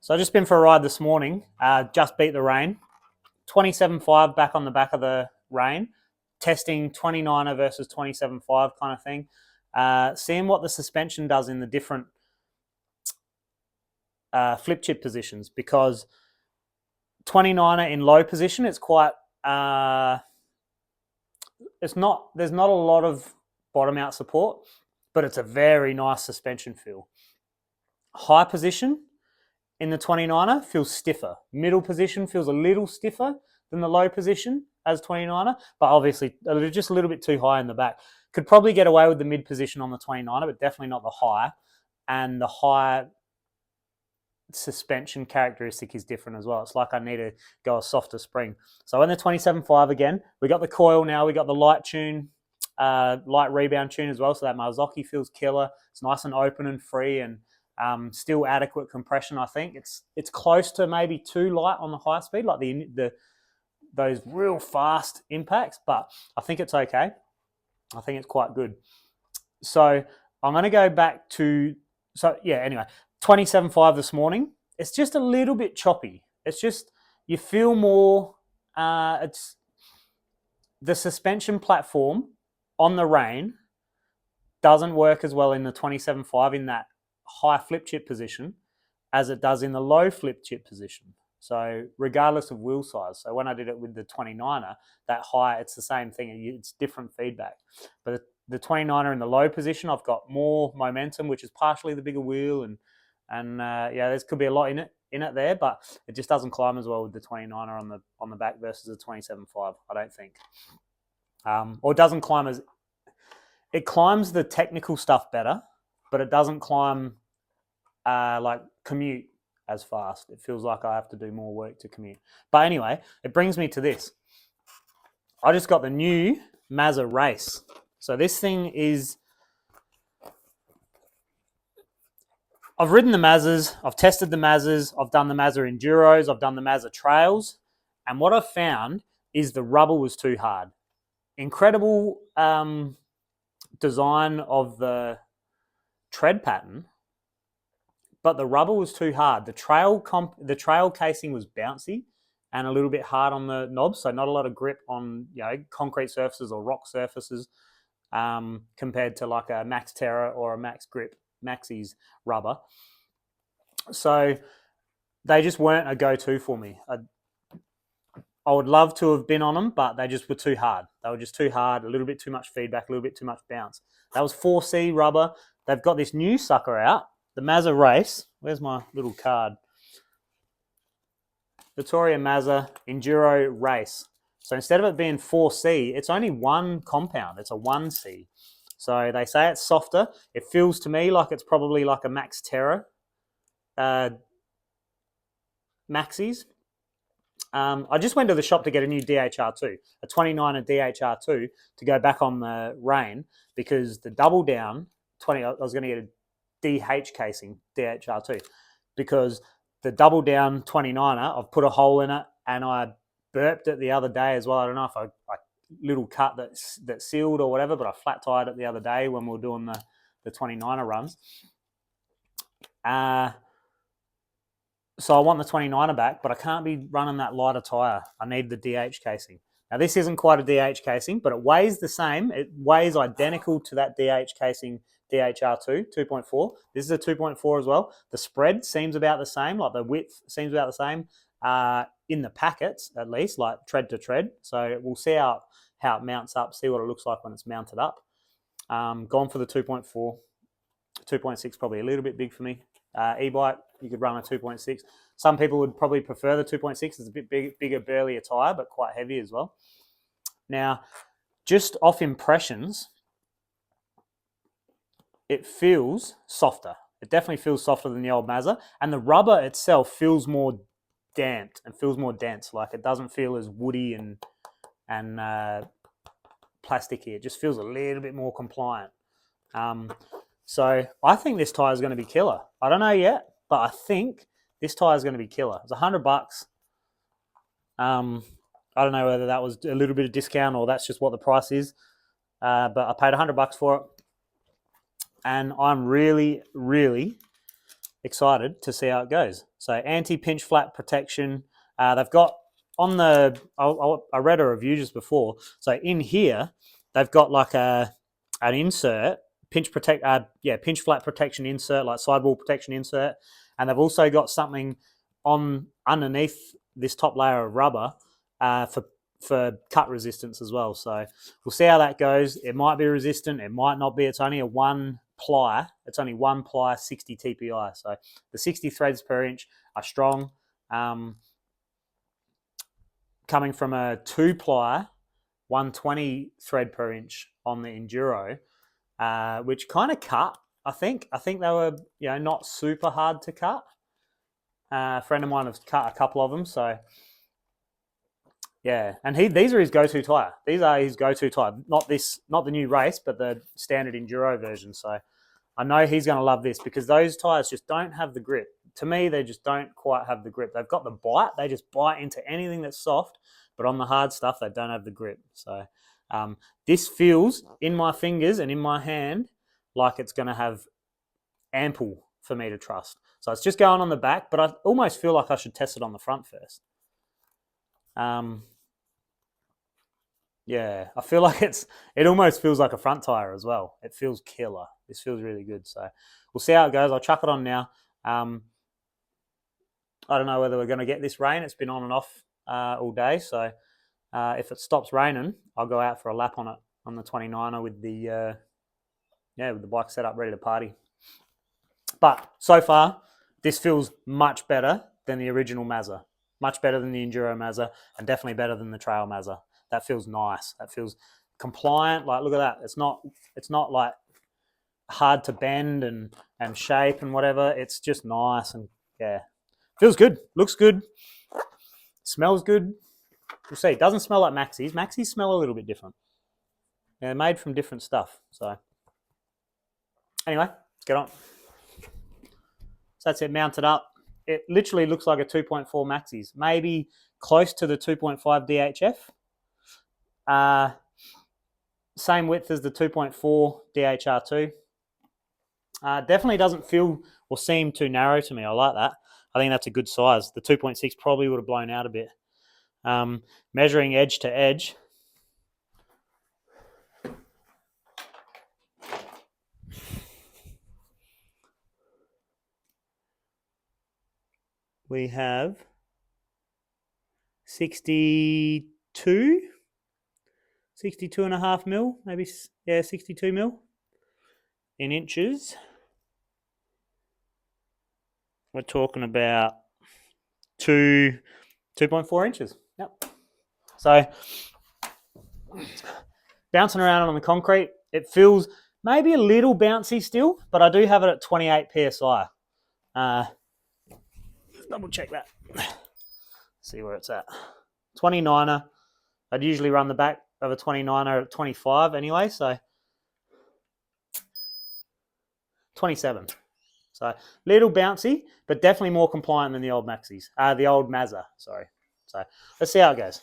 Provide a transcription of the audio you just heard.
So I just been for a ride this morning. Just beat the rain. 27.5 back on the back of the rain. Testing 29er versus 27.5 kind of thing. Seeing what the suspension does in the different flip chip positions, because 29er in low position, it's quite there's not a lot of bottom out support, but it's a very nice suspension feel. High position in the 29er feels stiffer. Middle position feels a little stiffer than the low position as 29er, but obviously just a little bit too high in the back. Could probably get away with the mid position on the 29er, but definitely not the high. And the high suspension characteristic is different as well. It's like I need to go a softer spring. So in the 27.5 again, we got the coil now, we got the light tune, light rebound tune as well. So that Marzocchi feels killer. It's nice and open and free, and still adequate compression. I think it's close to maybe too light on the high speed, like those real fast impacts, but I think it's okay. I think it's quite good. So I'm going to go back to, anyway, 27.5 this morning. It's just a little bit choppy. It's just, you feel more, it's the suspension platform on the rain doesn't work as well in the 27.5 in that high flip chip position as it does in the low flip chip position. So regardless of wheel size. So when I did it with the 29er, that high, it's the same thing. It's different feedback. But the 29er in the low position, I've got more momentum, which is partially the bigger wheel, and there could be a lot in it there, but it just doesn't climb as well with the 29er on the back versus the 27.5, I don't think. Or doesn't climb as, it climbs the technical stuff better, but it doesn't climb like commute as fast. It feels like I have to do more work to commute. But anyway, it brings me to this. I just got the new Mazza race. So this thing is, I've ridden the Mazzas, I've tested the Mazzas, I've done the Mazza Enduros, I've done the Mazza Trails, and what I've found is the rubber was too hard. Incredible design of the tread pattern, but the rubber was too hard. The trail casing was bouncy and a little bit hard on the knobs, so not a lot of grip on concrete surfaces or rock surfaces compared to like a Max Terra or a Max Grip Maxxis rubber. So they just weren't a go-to for me. I would love to have been on them, but they just were too hard. They were just too hard, a little bit too much feedback, a little bit too much bounce. That was 4C rubber. They've got this new sucker out, the Mazza race. Where's my little card? Vittoria Mazza Enduro race. So instead of it being 4C, it's only one compound. It's a 1C. So they say it's softer. It feels to me like it's probably like a Max Terra Maxxis. I just went to the shop to get a new DHR2, a 29er DHR2 to go back on the rain, because the double down 20, I was going to get a DH casing DHR2, because the double down 29er, I've put a hole in it and I burped it the other day as well. I don't know if I little cut that sealed or whatever, but I flat tired it the other day when we were doing the 29er runs. So I want the 29er back, but I can't be running that lighter tyre. I need the DH casing. Now this isn't quite a DH casing, but it weighs the same. It weighs identical to that DH casing DHR2, 2.4. This is a 2.4 as well. The spread seems about the same, like the width seems about the same in the packets, at least, like tread to tread. So we'll see how it mounts up, see what it looks like when it's mounted up. Gone for the 2.4. 2.6 probably a little bit big for me. E-bike, you could run a 2.6. Some people would probably prefer the 2.6. It's a bit bigger, burlier tyre, but quite heavy as well. Now, just off impressions, it feels softer. It definitely feels softer than the old Mazza, and the rubber itself feels more damped and feels more dense. Like it doesn't feel as woody and plasticky. It just feels a little bit more compliant. So I think this tyre is going to be killer. I don't know yet, but I think this tyre is going to be killer. It's $100. I don't know whether that was a little bit of discount or that's just what the price is. But I paid $100 for it. And I'm really, really excited to see how it goes. So anti-pinch flat protection. They've got on the, I read a review just before. So in here, they've got like an insert, pinch flat protection insert, like sidewall protection insert. And they've also got something on underneath this top layer of rubber for cut resistance as well. So we'll see how that goes. It might be resistant, it might not be. It's only a one ply. It's only one ply 60 TPI. So the 60 threads per inch are strong. Coming from a 2-ply 120 thread per inch on the Enduro, which kind of cut. I think they were not super hard to cut. A friend of mine has cut a couple of them, so yeah. And these are his go-to tire. These are his go-to tire. Not the new race, but the standard Enduro version. So I know he's going to love this because those tires just don't have the grip. To me, they just don't quite have the grip. They've got the bite. They just bite into anything that's soft, but on the hard stuff, they don't have the grip. So this feels in my fingers and in my hand like it's going to have ample for me to trust. So it's just going on the back, but I almost feel like I should test it on the front first. Yeah, I feel like it almost feels like a front tire as well. It feels killer. This feels really good. So we'll see how it goes. I'll chuck it on now. I don't know whether we're going to get this rain. It's been on and off all day. So if it stops raining, I'll go out for a lap on it on the 29er with the bike set up ready to party. But so far, this feels much better than the original Mazza. Much better than the Enduro Mazza, and definitely better than the Trail Mazza. That feels nice. That feels compliant. Like, look at that. It's not like hard to bend and shape and whatever. It's just nice and yeah, feels good. Looks good. Smells good. We'll see. It doesn't smell like Maxis. Maxis smell a little bit different. They're made from different stuff. So anyway, let's get on. So that's it, mounted up. It literally looks like a 2.4 Maxis, maybe close to the 2.5 DHF. Same width as the 2.4 DHR2. Definitely doesn't feel or seem too narrow to me. I like that. I think that's a good size. The 2.6 probably would have blown out a bit. Measuring edge to edge. We have 62 and a half mil, maybe, 62 mil in inches. We're talking about 2.4 inches. Yep. So bouncing around on the concrete, it feels maybe a little bouncy still, but I do have it at 28 PSI. Double check that. See where it's at. 29er. I'd usually run the back of a 29er at 25 anyway, so 27. So little bouncy, but definitely more compliant than the old Maxis. The old Mazza, sorry. So let's see how it goes.